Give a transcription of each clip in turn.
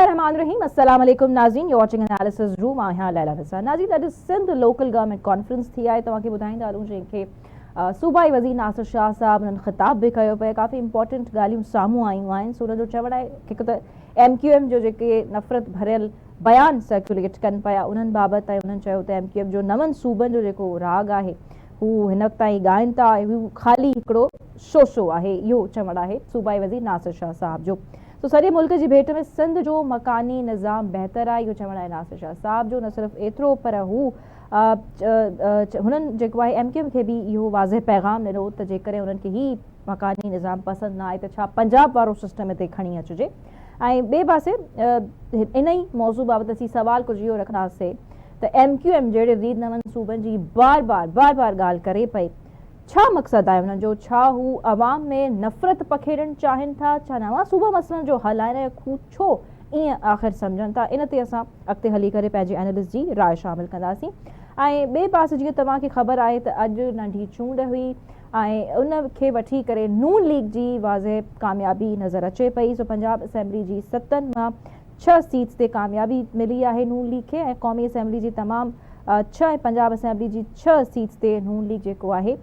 बिस्मिल्लाहिर्रहमानिर्रहीम अस्सलाम वालेकुम नाज़रीन, यू वाचिंग एनालिसिस रूम। आहियां लैला निसार। नाज़रीन, that is Sindh local government conference थी आहे। तव्हांखे ॿुधाईंदा हलूं जंहिंखे सूबाई वज़ीर नासिर शाह साहब उन्हनि ख़िताब बि कयो पिए। काफ़ी इंपॉर्टेंट ॻाल्हियूं साम्हूं आयूं आहिनि। सो उनजो चवणु आहे हिकु त MQM जो जेके नफ़रत भरियल बयान सर्कुलेट कनि पिया उन्हनि बाबति, ऐं उन्हनि चयो त MQM जो नवनि सूबनि जो जेको राग आहे हू हिन वक़्त ताईं ॻाइनि था ऐं हू ख़ाली हिकिड़ो शो आहे। इहो चवणु आहे सूबाई वज़ीर नासिर शाह साहब जो। तो सॼे मुल्क जी भेट में सिंध जो मकानी निज़ाम बहितर आहे, इहो चवणु आहे नासिर शाह साहब जो। न सिर्फ़ु एतिरो पर हू हुननि जेको आहे MQM खे बि इहो वाज़े पैगाम ॾिनो त जेकॾहिं उन्हनि खे ही मकानी निज़ाम पसंदि न आहे त छा पंजाब वारो सिस्टम हिते खणी अचिजे। ऐं ॿिए पासे इन ई मौज़ू बाबति असीं सवाल कुझु इहो रखंदासीं त MQM जहिड़े रीत नवनि सूबनि जी बार बार ॻाल्हि करे पई, छा मक़सदु आहे हुननि जो? छा हू अवाम में नफ़रत पखेड़णु चाहिनि था? छा नवां सूबा मसइलनि जो हल आहे? हू छो ईअं आख़िर सम्झनि था? इन ते असां अॻिते हली करे पंहिंजे एनालिस्ट जी राय शामिल कंदासीं। ऐं ॿिए पासे जीअं तव्हांखे ख़बर आहे त अॼु नंढी चूंड हुई ऐं उन खे वठी करे नून लीग जी वाज़े कामयाबी नज़र अचे पई। सो पंजाब असेंबली जी 7 मां 6 सीट्स ते कामयाबी मिली आहे नून लीग खे, ऐं क़ौमी असेंबली जी तमामु 6 ऐं पंजाब असेंबली जी 6 सीट्स ते नून लीग जेको आहे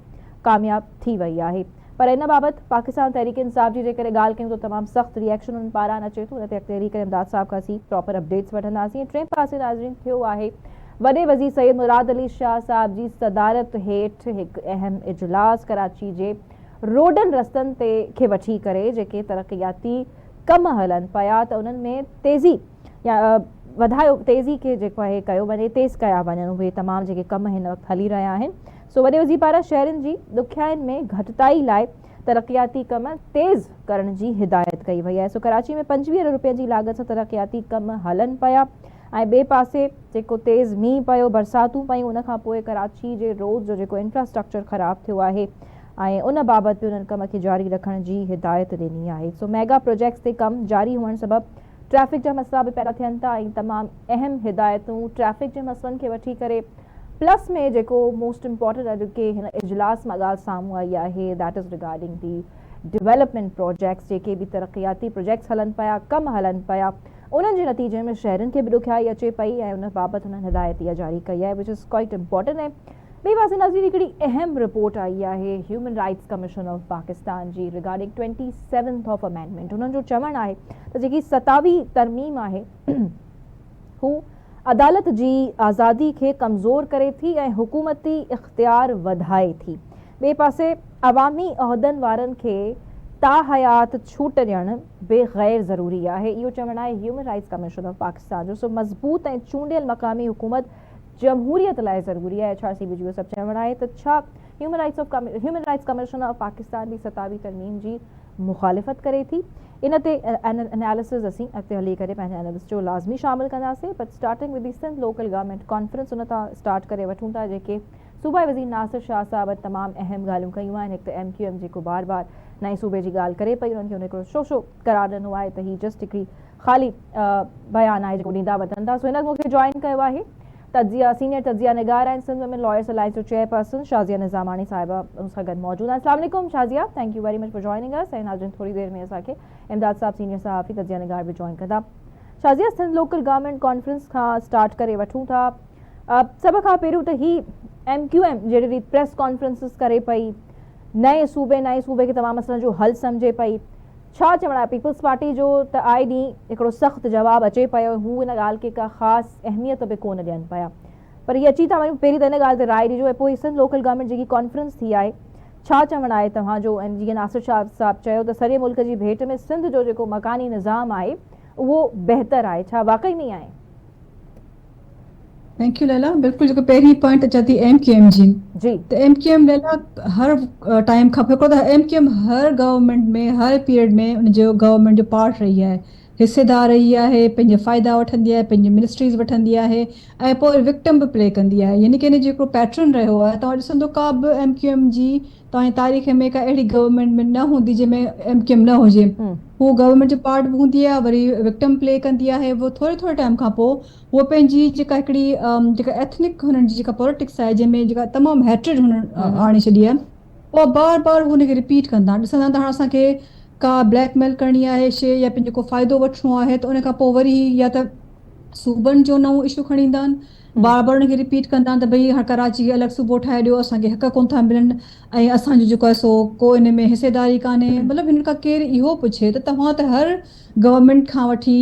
कामयाब थी वई आहे। पर इन बाबति पाकिस्तान तहरीक इंसाफ़ जी जेकॾहिं ॻाल्हि कयूं त तमामु सख़्तु रिएक्शन उन्हनि पारां अचे थो। उन ते अॻिते हली करे इमदाद साहब खां असीं प्रॉपर अपडेट्स वठंदासीं। टे पासे नाज़रीन थियो आहे वॾे वज़ीर सैयद मुराद अली शाह साहब जी सदारत हेठि हिकु अहम इजलास कराची जे रोडनि रस्तनि ते खे वठी करे जेके तरक़ियाती कम हलनि पिया त उन्हनि में तेज़ी या तेज़ी खे जेको आहे कयो वञे, तेज़ कया वञनि उहे तमामु जेके कम हिन वक़्तु हली रहिया आहिनि। सो वॾे वज़ीर पारां शहरनि जी ॾुखियाईनि में घटिताई लाइ तरक़ियाती कम तेज़ करण जी हिदायत कई वई आहे। सो कराची में 25 अरब रुपए जी लाॻत सां तरक़ियाती कम हलनि पिया। ऐं ॿिए पासे जेको तेज़ मींहुं पियो, बरसातूं पयूं, उनखां पोइ कराची जे रोड जो जेको इंफ्रास्ट्रक्चर ख़राबु थियो आहे ऐं उन बाबति बि उन्हनि कम खे जारी रखण जी हिदायत ॾिनी आहे। सो मेगा प्रोजेक्ट्स ते कमु जारी हुअण सबबि ट्रैफ़िक जा मसइला बि पैदा थियनि था ऐं तमामु अहम हिदायतूं ट्रैफ़िक जे मसइलनि खे वठी करे प्लस में जेको मोस्ट इम्पॉर्टेंट अॼु के हिन इजलास मां ॻाल्हि साम्हूं आई आहे that is regarding the development projects. जेके बि तरक़ियाती प्रोजेक्ट्स हलनि पिया, कम हलनि पिया, उन्हनि जे नतीजे में शहरनि खे बि ॾुखियाई अचे पई ऐं उन बाबति हुननि हिदायत इहा जारी कई आहे विच इज़ क्वाइट इम्पॉर्टेंट। ऐं ॿिए पासे नाज़रीन हिकिड़ी अहम रिपोर्ट आई आहे Human rights commission of Pakistan जी रिगार्डिंग 27th ऑफ अमेंडमेंट। हुननि जो चवणु आहे त जेकी 27वीं तरमीम आहे हू अदालत जी आज़ादी खे कमज़ोर करे थी ऐं हुकूमती इख्तियार वधाए थी। ॿिए पासे अवामी उहिदनि वारनि खे ताहयात छूट ॾियणु बेग़ैर ज़रूरी आहे, इहो चवणु आहे Human rights commission of Pakistan जो। सो मज़बूत ऐं चूंडियल मक़ामी हुकूमत जमहूरियत लाइ ज़रूरी आहे। HRCP जो सभु चवणु आहे त छा human rights commission of Pakistan बि 27वीं तरमीम जी मुखालिफ़त करे थी? इन ते एनालिसिस असीं अॻिते हली करे पंहिंजे एनालिस्ट जो लाज़मी शामिल कंदासीं। But starting with the Sindh local government conference उन तां स्टार्ट करे वठूं था जेके सूबाई वज़ीर नासिर शाह साहब वटि तमामु अहम ॻाल्हियूं कयूं आहिनि। हिकु त MQM जेको बार नए सूबे जी ॻाल्हि करे पई, उन्हनि खे उन हिकिड़ो शो करार ॾिनो आहे त हीअ जस्ट हिकिड़ी ख़ाली बयानु आहे जेको ॾींदा वठनि था। सो हिन मूंखे जॉइन कयो आहे सीनियर तजिया निगार आहिनि सिंध वुमेन लॉयर्स अलायंस जो चेयरपर्सन शाज़िया निज़ामानी साहिबा सां गॾु मौजूदु आहिनि। अस्सलाम वालेकुम Shazia, thank you very much for joining अस। ऐं नाज़रीन थोरी देरि में असांखे इमदाद साहब सीनियर सहाफ़ी तजिया निगार बि जॉइन कंदा। Shazia, Sindh local government conference खां स्टार्ट करे वठूं था। सभ खां पहिरियों त ही MQM जहिड़ी रीति प्रेस कॉन्फ्रेंसिस करे पई, नए सूबे खे तमामु मसइलनि जो हल सम्झे पई, छा चवणु आहे पीपल्स पार्टी जो? त आए ॾींहुं हिकिड़ो सख़्तु जवाबु अचे पियो, हू हिन ॻाल्हि खे का ख़ासि अहमियत बि कोन ॾियनि पिया। पर हीअ अची था वञूं, पहिरीं त हिन ॻाल्हि ते राय ॾिजो ऐं पोइ सिंध लोकल गवर्नमेंट जेकी कॉन्फ्रेंस थी आहे छा चवणु आहे तव्हांजो? ऐं जीअं नासिर शाह साहब चयो त सॼे मुल्क जी भेट में सिंध जो जेको मकानी निज़ाम आहे उहो बहितर आहे, छा वाक़ई में आहे? Thank U Laila. बिल्कुलु जेको पहिरीं पॉइंट अचे थी MQM जी त MQM लैला हर टाइम खां हिकिड़ो त MQM हर गवर्नमेंट में हर पीरियड में उनजो गवर्नमेंट जो पार्ट रही आहे, हिसेदार रही आहे, पंहिंजे फ़ाइदा वठंदी आहे, पंहिंजी मिनिस्ट्रीज़ वठंदी आहे ऐं पोइ विक्टिम बि प्ले कंदी आहे। यानी कि हिन जो हिकिड़ो पैटर्न रहियो आहे। तव्हां ॾिसंदो का बि MQM जी तव्हांजी तारीख़ में का अहिड़ी गवर्नमेंट में न हूंदी जंहिंमें MQM न हुजे। हू गवर्नमेंट जो पार्ट बि हूंदी आहे, वरी विक्टिम प्ले कंदी आहे। वो थोरे टाइम खां पोइ उहो पंहिंजी जेका हिकिड़ी जेका एथनिक हुननि जी जेका पॉलिटिक्स आहे जंहिंमें जेका तमामु हैट्रेड हुननि आणे छॾी आहे, उहा बार हुनखे रिपीट कंदा ॾिसंदा त हाणे असांखे का ब्लैकमेल करणी आहे शइ या पंहिंजो को फ़ाइदो वठिणो आहे त उन खां पोइ वरी या त सूबनि जो नओं इशू खणी ईंदा आहिनि, बार बार उनखे रिपीट कंदा आहिनि त भई हाणे कराची खे अलॻि सूबो ठाहे ॾियो, असांखे हक़ कोन था मिलनि ऐं असांजो जेको आहे सो को इन में हिसेदारी कान्हे। मतिलबु हिन खां केरु इहो पुछे त तव्हां त हर गवर्नमेंट खां वठी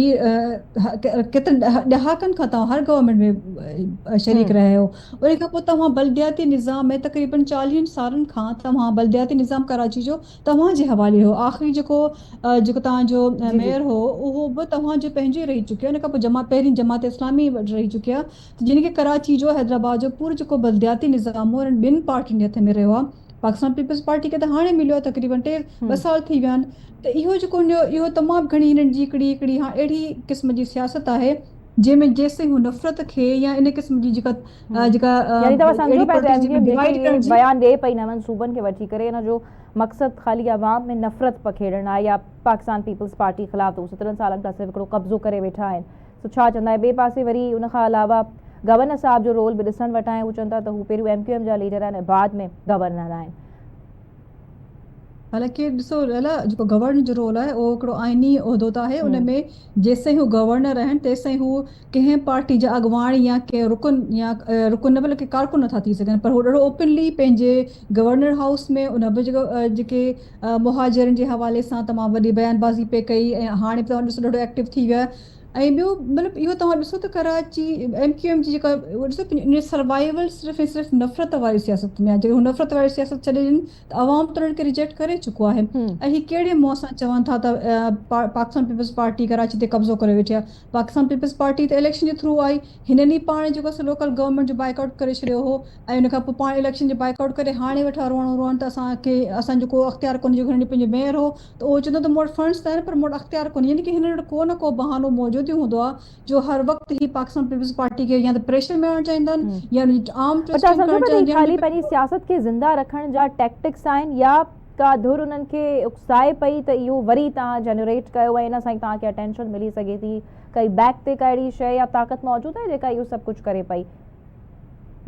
केतिरनि ॾहाकनि खां तव्हां हर गवर्नमेंट में शरीक रहिया आहियो, उन खां पोइ तव्हां बलदियाती निज़ाम में तक़रीबन 40 सालनि खां तव्हां बलदियाती निज़ाम कराची जो तव्हांजे हवाले हो। आख़िरी जेको तव्हांजो मेयर हो उहो बि तव्हांजो पंहिंजो रही चुकियो, उन खां पोइ पहिरीं जमात इस्लामी रही चुकिया, जिनखे कराची जो हैदराबाद जो पूरो जेको बलदियाती निज़ाम हो ॿिनि पार्टियुनि जे हथ में रहियो आहे। पाकिस्तान पीपल्स पार्टी खे त हाणे मिलियो आहे, तक़रीबन 2 साल थी विया आहिनि। त इहो जेको इहो तमामु घणी हिननि जी हिकिड़ी हाणे अहिड़ी क़िस्म जी सियासत आहे जंहिंमें जेसिताईं हू नफ़रत खे या इन क़िस्म जी जेका यानी तव्हां सम्झो पिया त MQM डिवाइड जेके करण जी बयान ॾिए पई नवनि सूबनि खे वठी करे, हिन जो मक़सदु ख़ाली आवाम में नफ़रत पखेड़णु आहे या पाकिस्तान पीपल्स पार्टी ख़िलाफ़ त 17 सालनि खां सिर्फ़ु हिकिड़ो कब्ज़ो करे वेठा आहिनि। त छा चवंदा आहिनि ॿिए पासे वरी उन खां अलावा गवर्नर साहब जो रोल बि ॾिसणु वटि आहे। हू चवनि था त हू पहिरियों MQM जा लीडर आहिनि ऐं बाद में गवर्नर आहिनि। हालांकि ॾिसो लाला, जेको गवर्नर जो रोल आहे उहो हिकिड़ो आइनी उहिदो त आहे, उन में जेसिताईं हू गवर्नर आहिनि तेसिताईं हू कंहिं पार्टी जा अॻुवाण या कंहिं रुकन न बल्कि कारकुन नथा थी सघनि, पर हू ॾाढो ओपनली पंहिंजे गवर्नर हाउस में उन बि जेके मुहाजिरनि जे हवाले सां तमामु वॾी बयानबाज़ी पे कई ऐं हाणे तव्हां ॾिसो ॾाढो एक्टिव थी वियो आहे। ऐं ॿियो मतिलबु इहो तव्हां ॾिसो त कराची MQM जी जेका ॾिसो इन सर्वाइवल सिर्फ़ु ऐं सिर्फ़ु नफ़रत वारी सियासत में आहे। जेके हू नफ़रत वारी सियासत छॾे ॾिनी त आवाम त उन्हनि खे रिजेक्ट करे चुको आहे। ऐं हीअ कहिड़े मुंहं सां चवनि था त पाकिस्तान पीपल्स पार्टी कराची ते कब्ज़ो करे वेठी आहे। पाकिस्तान पीपल्स पार्टी त इलेक्शन जे थ्रू आई, हिननि ई पाण जेको आहे लोकल गवर्नमेंट जो बाइकआउट करे छॾियो हो ऐं उन खां पोइ पाण इलेक्शन जो बाइकआउट करे हाणे वेठा रोअण त असांजो को अख़्तियार कोन्हे। जेको हिन पंहिंजो मेयर हो त उहो चवंदो त मूं वटि फंड्स त आहिनि पर मूं वटि अख़्तियार कोन्हे, यानी कि हिन वटि को न को बहानो मौजूदु हूंदो आहे जो हर वक़्तु ही पाकिस्तान पीपल्स पार्टी खे या त प्रेशर में आणणु चाहींदा आहिनि या आम ट्विस्टिंग करणु चाहींदा आहिनि। ख़ाली पंहिंजी सियासत खे ज़िंदा रखण जा टैक्टिक्स आहिनि या का धुर उन्हनि खे उकसाए पई त इहो वरी तव्हां जनरेट कयो ऐं इन सां ई तव्हांखे अटेंशन मिली सघे थी, काई बैक ते का अहिड़ी शइ या ताक़त मौजूदु आहे जेका इहो सभु कुझु करे पई?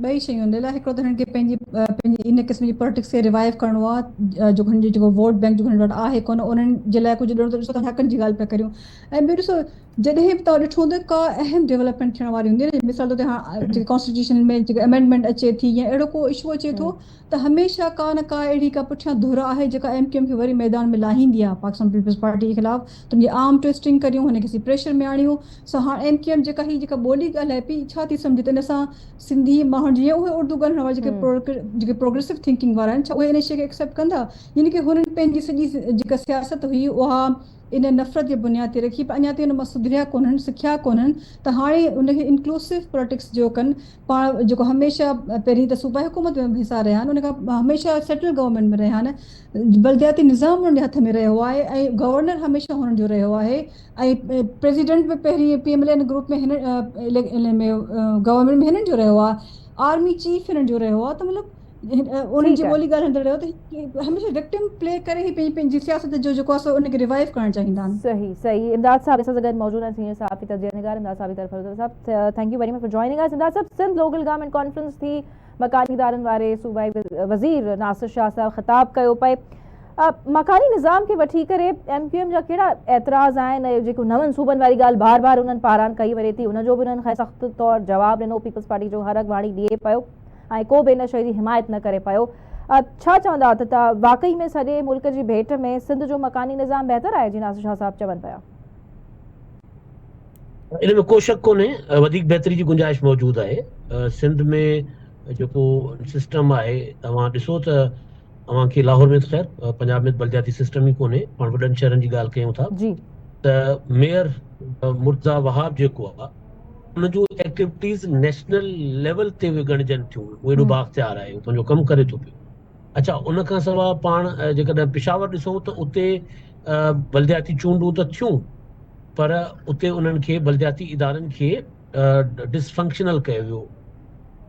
ॿई शयूं आहिनि। हिकिड़ो त हिननि खे पंहिंजी इन क़िस्म जी पॉलिटिक्स खे रिवाइव करिणो आहे, जो हिन जो जेको वोट बैंक जो हिन वटि आहे कोन, उन्हनि जे लाइ कुझु ॾियणो। त ॾिसो त हक़नि जी ॻाल्हि पिया करियूं। ऐं ॿियो ॾिसो जॾहिं बि तव्हां ॾिठो हूंदो का अहम डेवलपमेंट थियण वारी हूंदी आहे, मिसाल तौर ते हाणे कॉन्स्टिट्यूशन में जेको अमेंडमेंट अचे थी या अहिड़ो को इशू अचे थो त हमेशह का न का अहिड़ी का पुठियां धुर आहे जेका MQM खे वरी मैदान में लाहींदी आहे पाकिस्तान पीपल्स पार्टी जे ख़िलाफ़। तुंहिंजी आम ट्विस्टिंग करियूं, हुनखे प्रेशर में आणियूं। सो हाणे MQM जेका ॿोली ॻाल्हाए पई छा थी सम्झे त इन सां सिंधी माण्हू जीअं उहे उर्दू ॻाल्हाइण वारा जेके प्रोग्रेसिव थिंकिंग वारा आहिनि, छा उहे इन शइ खे एक्सेप्ट कंदा? यानी कि हुननि पंहिंजी सॼी जेका सियासत हुई उहा इन नफ़रत जे बुनियाद ते रखी, पर अञा ताईं उन मां सुधरिया कोन्हनि, सिखिया कोन्हनि त हाणे उनखे इंक्लूसिव पॉलिटिक्स जो कनि। पाण जेको हमेशह पहिरीं त सूबाई हुकूमत में हिसा रहिया आहिनि, उन खां हमेशह सेंट्रल गवर्नमेंट में रहिया आहिनि, बलदियाती निज़ाम उन्हनि जे हथ में रहियो आहे ऐं गवर्नर हमेशह हुननि जो रहियो आहे ऐं प्रेसिडेंट में पहिरीं PMLN ग्रुप में हिन में गवर्नमेंट में हिननि जो रहियो आहे, आर्मी चीफ हिननि जो रहियो आहे। त मतिलबु उन्हनि जी ॿोली ॻाल्हाईंदड़ रहियो त हमेशह विक्टिम प्ले करे ई पंहिंजी सियासत जो जेको आहे सो उनखे रिवाइव करणु चाहींदा आहिनि। सही सही। इमदाद साहब सां गॾु मौजूद आहिनि सीनियर सहाफ़ी तजज़िया निगार इमदाद साहब। Thank you very much for joining us. Imdad साहब, सिंध लोकल गवर्नमेंट कॉन्फ्रेंस थी, मकानी इदारनि वारे सूबाई वज़ीर नासिर शाह साहब ख़िताब कयो पए। मकानी निज़ाम खे वठी करे MQM जा कहिड़ा एतिराज़ आहिनि ऐं जेको नवनि सूबनि वारी ॻाल्हि बार बार उन्हनि पारां कई वञे थी, उनजो बि उन्हनि सख़्तु तौरु जवाबु ॾिनो, पीपल्स पार्टी जो हर अॻुवाणी ॾिए पियो ऐं को बि इन शइ जी हिमायत न करे पियो। छा चवंदा त वाक़ई में सॼे मुल्क जी भेट में सिंध जो मकानी निज़ाम बहितर आहे जीअं नासिर शाह साहब चवनि पिया? इन में को शक कोन्हे, वधीक बहितरी जी गुंजाइश मौजूदु आहे। सिंध में जेको सिस्टम आहे, तव्हां ॾिसो त अव्हांखे लाहौर में ख़ैर, पंजाब में बलदियाती सिस्टम ई कोन्हे, पाण वॾनि शहरनि जी ॻाल्हि कयूं था त मेयर मुर्तज़ा वहाब जेको आहे उनजूं एक्टिविटीज़ नेशनल लेवल ते विगणजनि थियूं, उहो एॾो बाख़्तियार आहे, उहो पंहिंजो कमु करे थो पियो। अच्छा, उन खां सवाइ पाण जेकॾहिं पिशावर ॾिसूं त उते बलदियाती चूंडूं त थियूं, पर उते उन्हनि खे बलदियाती इदारनि खे डिसफंक्शनल कयो वियो।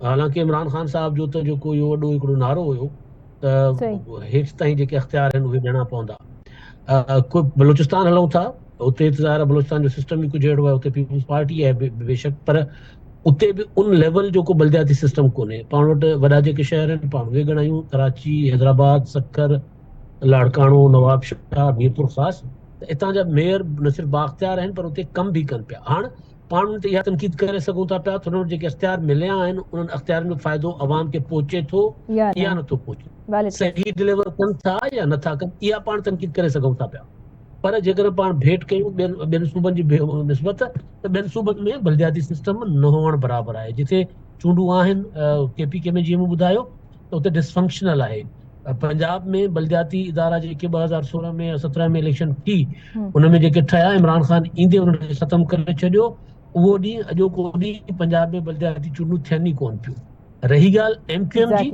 हालांकि इमरान ख़ान साहब जो त जेको इहो वॾो हिकिड़ो नारो हुयो त हेठि ताईं जेके अख़्तियार आहिनि उहे ॾियणा पवंदा। कोई बलूचिस्तान हलूं था, उते त ज़ाहिर बलूचिस्तान जो सिस्टम ई कुझु अहिड़ो आहे, उते पीपल्स पार्टी आहे बेशक, पर उते बि उन लेवल जो को बलदियाती सिस्टम कोन्हे। पाण वटि वॾा जेके शहर आहिनि पाण उहे ॻणायूं, कराची, हैदराबाद, सक्कर, लाड़काणो, नवाब शाह, मीरपुर ख़ासि, त हितां जा मेयर न सिर्फ़ु बाख़्तियार आहिनि पर उते कम बि कनि पिया। हाणे पाण ते इहा तनक़ीद करे सघूं था पिया त हुननि जेके अख़्तियार मिलिया आहिनि उन्हनि अख़्तियारनि जो फ़ाइदो अवाम खे पहुचे थो या नथो पहुचे, सही डिलीवर कनि था या नथा कनि, इहा पाण तनक़ीद करे सघूं था पिया। पर जेकर पाण भेट कयूं ॿियनि सूबनि जी निस्बत, त ॿियनि सूबनि में बलदियाती सिस्टम न हुअण बराबरि आहे। जिथे चूंडूं आहिनि KPK में जीअं मूं ॿुधायो त उते डिसफंक्शनल आहे। पंजाब में बलदियाती इदारा जेके 2016 में 17 में इलेक्शन थी उनमें जेके ठहिया, इमरान ख़ान ईंदे उन्हनि खे ख़तमु करे छॾियो। उहो ॾींहुं अॼोको ॾींहुं पंजाब में बलदियाती चूंडूं थियनि ई कोन पियूं। रही ॻाल्हि MQM जी,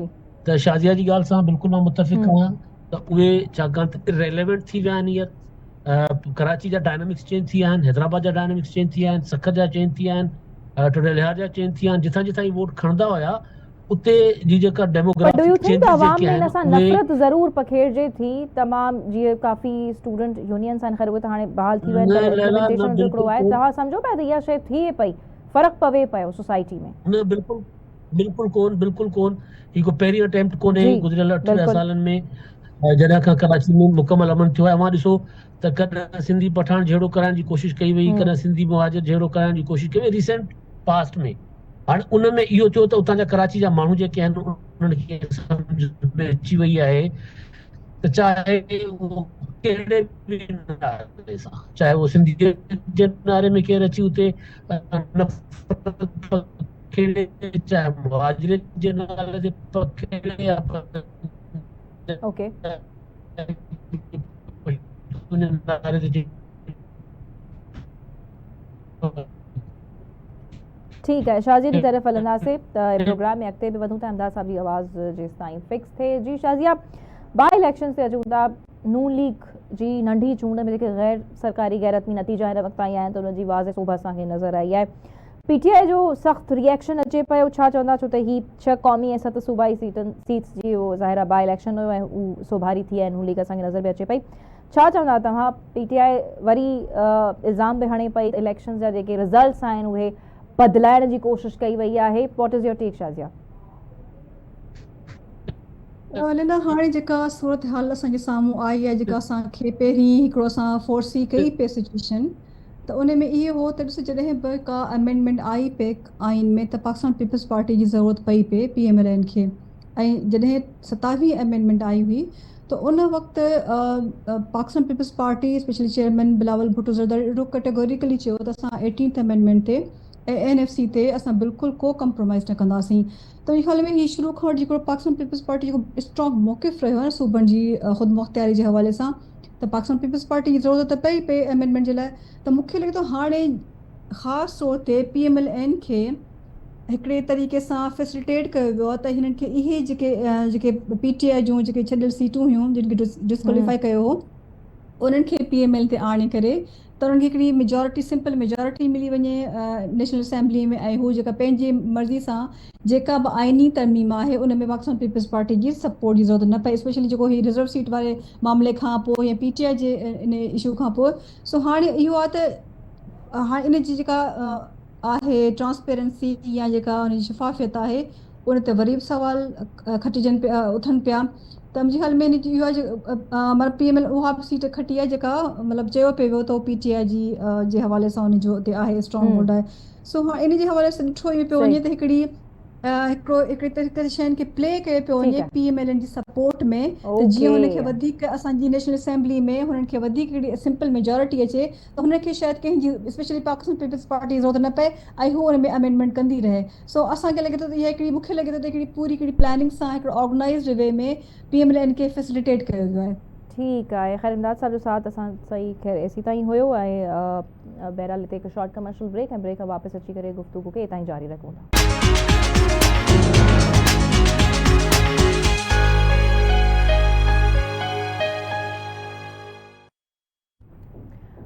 त शाज़िया जी ॻाल्हि सां बिल्कुलु मां मुतफ़िक़ आहियां त उहे छाकाणि त इरेलेवेंट थी विया आहिनि। हींअर कराची जा डायनामिक्स चेंज थी विया आहिनि, हैदराबाद जा डायनामिक्स चेंज थी विया आहिनि, सखर जा चेंज थी विया आहिनि, टोडरलिहार जा चेंज थी विया आहिनि। जिथां जिथां वोट खणंदा हुया उते जी जेका डेमोग्राफिक चेंजेस जेके आहिनि उहे नफ़रत ज़रूर पखेड़जे थी। तमाम जीअं काफ़ी स्टूडेंट यूनियंस आहिनि, ख़ैर उहे त हाणे बहाल थी विया आहिनि, इम्प्लीमेंटेशन जो हिकिड़ो आहे। तव्हां सम्झो पिया त इहा शइ थिए पई, फ़र्क़ु पवे पियो सोसाइटी में? न, बिल्कुलु कोन। ही को पहिरीं अटेम्प्ट कोन्हे गुज़िरियल 8 सालनि में जॾहिं खां कराची में मुकमल अमन थियो आहे। अवां ॾिसो त कॾहिं सिंधी पठान जहिड़ो कराइण जी कोशिशि कई वई, कॾहिं सिंधी मुहाजिर जहिड़ो कराइण जी कोशिशि कई वई रिसेंट पास्ट में। हाणे उन में इहो थियो त उतां जा कराची जा माण्हू जेके आहिनि उन्हनि खे सम्झ में अची वई आहे त चाहे उहो कहिड़े बि नाले सां, चाहे उहो सिंधी जे नाले में केरु अची उते पखेड़े, चाहे मुहाजिर जे नाले ते पखेड़े या ठीकु आहे, शाज़िया जी तरफ़ हलंदासीं त प्रोग्राम में अॻिते बि वधूं था। इमदाद साहब जी आवाज़ जेसि ताईं फिक्स थिए। जी शाज़िया, बाई इलेक्शन ते अचूं था। नून लीग जी नंढी चूंड में जेके गैर सरकारी गैरतमी नतीजा हिन वक़्तु ताईं आहिनि त उनजी वाज़े सोभ असांखे नज़र आई आहे। PTI जो सख़्तु रिएक्शन अचे पियो, छा चवंदा? छो त ही 6 क़ौमी ऐं 7 सूबाई सीट्स जी उहो ज़ाहिर आहे बाई इलेक्शन हुयो ऐं हू सोभारी थी आहे। नून लीग असांखे नज़र बि अचे पई। छा चवंदा तव्हां? PTI वरी इल्ज़ाम बि हणे पई इलेक्शन जा जेके रिज़ल्ट्स आहिनि उहे बदलाइण जी कोशिशि कई वई आहे। What is your take Shazia? न, हाणे जेका सूरत हाल असांजे साम्हूं आई आहे, जेका असांखे पहिरीं हिकिड़ो असां फोर्सी कई पे सिचुएशन, त उन में इहो हो त ॾिसो जॾहिं बि का अमेंडमेंट आई पे आइन में त पाकिस्तान पीपल्स पार्टी जी ज़रूरत पई पे PMLN खे। ऐं जॾहिं 27वीं अमेंडमेंट आई हुई त उन वक़्तु पाकिस्तान पीपल्स पार्टी स्पेशली चेयरमैन बिलावल भुट्टो ज़रदारी एॾो कैटेगोरिकली चयो त असां 18th अमेंडमेंट ते ऐं NFC ते असां बिल्कुलु को कंप्रोमाइज़ न कंदासीं। त मुंहिंजे ख़्याल में ही शुरू खां वठी जेको पाकिस्तान पीपल्स पार्टी जेको स्ट्रॉन्ग मौक़िफ़ रहियो आहे सूबनि जी ख़ुदि मुख़्तियारी जे हवाले सां, त पाकिस्तान पीपल्स पार्टी जी ज़रूरत पई पे अमेंडमेंट जे लाइ। त मूंखे लॻे थो हाणे ख़ासि तौर ते PMLN खे हिकिड़े तरीक़े सां फैसिलिटेट कयो वियो आहे त हिननि खे इहे जेके PTI जूं जेके छॾियल सीटूं हुयूं जिन खे डिस्क्वालीफाई कयो हो उन्हनि खे PML ते आणे करे त उन्हनि खे हिकिड़ी मेजॉरिटी, सिंपल मेजॉरिटी मिली वञे नेशनल असेंबली में, ऐं हू जेका पंहिंजी मर्ज़ी सां जेका बि आइनी तरमीम आहे उन में पाकिस्तान पीपल्स पार्टी जी सपोर्ट जी ज़रूरत न पए, स्पेशली जेको ही रिज़र्व सीट वारे मामले खां पोइ या PTI जे इन इशू खां पोइ। सो हाणे इहो आहे त हाणे इन जी जेका आहे ट्रांसपेरेंसी या जेका उन जी शफ़ाफ़ियत आहे उन ते वरी बि सुवाल खटिजनि पिया, उथनि पिया। त मुंहिंजे ख़्याल में इन जी इहो आहे मतिलबु PML उहा बि सीट खटी आहे जेका मतिलबु चयो पियो वियो त PTI जी जे हवाले सां उन जो उते आहे स्ट्रॉन्ग होल्ड आहे। सो हा इन जे हवाले सां ॾिठो इहो पियो वञे त हिकिड़ी तरीक़े शयुनि खे प्ले कयो पियो वञे PMLN जी सपोर्ट में, त जीअं हुनखे वधीक असांजी नेशनल असेंबली में हुननि खे वधीक हिकिड़ी सिंपल मेजॉरिटी अचे त हुनखे शायदि कंहिंजी स्पेशली पाकिस्तान पीपल्स पार्टी जी ज़रूरत न पए ऐं हू हुन में अमेंडमेंट कंदी रहे। सो असांखे लॻे थो त इहा हिकिड़ी, मूंखे लॻे थो त हिकिड़ी पूरी हिकिड़ी प्लानिंग सां हिकिड़ो ऑर्गेनाइज़्ड वे में PMLN खे फैसिलिटेट कयो वियो आहे। ठीकु आहे, ख़ैर इमदाद साहब जो साथ असां सही ख़ैर एसी ताईं हुयो ऐं बहरहाल हिते हिकु शॉर्ट कमर्शियल ब्रेक ऐं ब्रेक खां वापसि अची करे गुफ़्तगू खे हितां ई जारी रखूं था।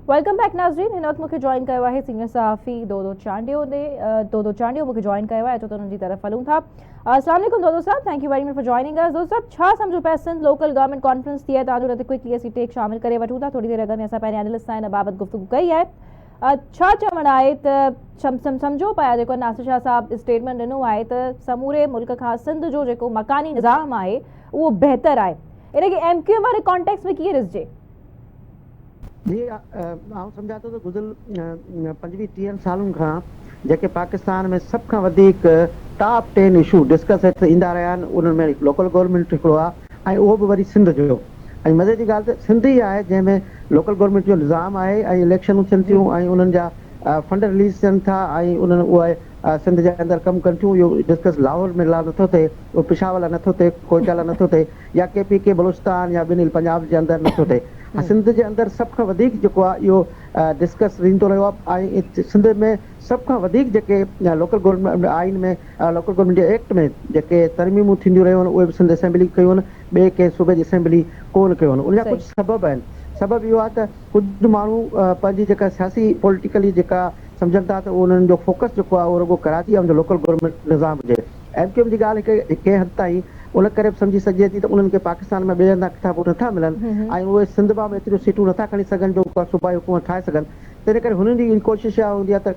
वेलकम बैक नाज़रीन। हिन वक़्तु मूंखे जॉइन कयो आहे सीनियर सहाफ़ी दोदो चांडियो ने। दोदो चांडियो मूंखे जॉइन कयो आहे, अचो त उन्हनि जी तरफ़ हलूं था। अस्सलाम वालेकुम दोदो साहब, thank you very much for joining us. Dodo साहब, छा सम्झो पिया सिंध लोकल गवर्नमेंट कॉन्फ्रेंस थी आहे, तव्हांजो रते क्विकली असीं टेक शामिल करे वठूं था। थोड़ी देरि अॻु में असां पंहिंजे एनालिस्ट सां हिन बाबति गुफ़्तगू कई आहे। छा चवणु आहे त सम्झो पिया जेको नासिर शाह साहब स्टेटमेंट ॾिनो आहे त समूरे मुल्क खां सिंध जो जेको मकानी निज़ाम आहे उहो बहितर आहे। इनखे MQM वारे कॉन्टेक्स्ट में कीअं ॾिसजे? जी आउं सम्झां थो त गुज़िरियल 25-30 सालनि खां जेके पाकिस्तान में सभ खां वधीक टॉप 10 इशू डिस्कस ईंदा रहिया आहिनि, उन्हनि में लोकल गवर्नमेंट हिकिड़ो आहे ऐं उहो बि वरी सिंध जो। ऐं मज़े जी ॻाल्हि त सिंध ई आहे जंहिंमें लोकल गवर्नमेंट जो निज़ाम आहे ऐं इलेक्शनूं थियनि थियूं ऐं उन्हनि जा फंड रिलीज़ थियनि था ऐं उन्हनि उहे सिंध जे अंदरि कमु कनि थियूं। इहो डिस्कस लाहौर में नथो थिए, उहो पिशावर लाइ नथो थिए, कोयटा लाइ नथो थिए, या KPK बलूचिस्तान या ॿिन्ही पंजाब जे अंदरि नथो थिए। सिंध जे अंदरि सभ खां वधीक जेको आहे इहो डिस्कस थींदो रहियो आहे ऐं सिंध में सभ खां वधीक जेके लोकल गवर्नमेंट आइन में लोकल गवर्नमेंट जे एक्ट में जेके तरमीमूं थींदियूं रहियूं आहिनि उहे बि सिंध असेंबली कयूं आहिनि, ॿिए कंहिं सूबे जी असेंबली कोन कयूं आहिनि। उनजा कुझु सबब आहिनि। सबब इहो आहे त कुझु माण्हू पंहिंजी जेका सियासी पॉलिटिकली जेका सम्झनि था त उन्हनि जो फोकस जेको आहे उहो रुॻो कराची ऐं लोकल गवर्नमेंट निज़ाम हुजे। MQM जी ॻाल्हि कंहिं हद ताईं उन करे बि सम्झी सघिजे थी त उन्हनि खे पाकिस्तान में ॿिए हंधा किताब नथा मिलनि ऐं उहे सिंध में एतिरियूं सीटूं नथा खणी सघनि जो सूबाई हुकूमत ठाहे सघनि। तंहिं करे हुननि जी कोशिशि इहा हूंदी आहे त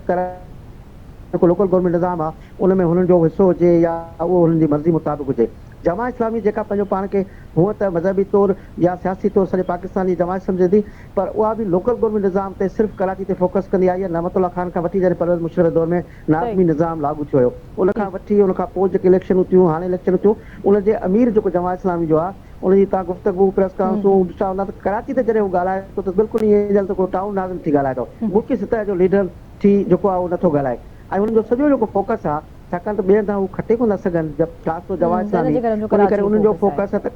जेको लोकल गवर्नमेंट निज़ाम आहे उन में हुननि जो हिसो हुजे या उहो हुननि जी मर्ज़ी मुताबिक़ हुजे। जमात इस्लामी जेका पंहिंजो पाण खे हूअं त मज़हबी तौरु या सियासी तौरु सॼे पाकिस्तान जी जमात सम्झे थी, पर उहा बि लोकल गवर्नमेंट निज़ाम ते सिर्फ़ु कराची ते फोकस कंदी आई आहे। नअमतुल्ला खान खां वठी जॾहिं परवेज़ मुशर्रफ दौर में नाज़मी निज़ाम लागू थियो हुयो, उन खां वठी उन खां पोइ जेके इलेक्शनूं थियूं, हाणे इलेक्शन थियूं, उनजे अमीर जेको जमात इस्लामी जो आहे उनजी तव्हां गुफ़्तगू प्रेस कॉन्फ्रेंसूं ॾिसा हूंदा त कराची ते जॾहिं उहो ॻाल्हाए थो त बिल्कुलु ईअं ॼण त को टाउन नाज़िम थी ॻाल्हाए थो, मुल्की सतह जो लीडर थी जेको आहे उहो नथो ॻाल्हाए। ऐं हुननि जो सॼो जेको फोकस आहे, छाकाणि त ॿिए हंधा हू खटे कोन था सघनि, ख़ासि तौरु जमात इस्लामी, उन करे उन्हनि जो फोकस आहे त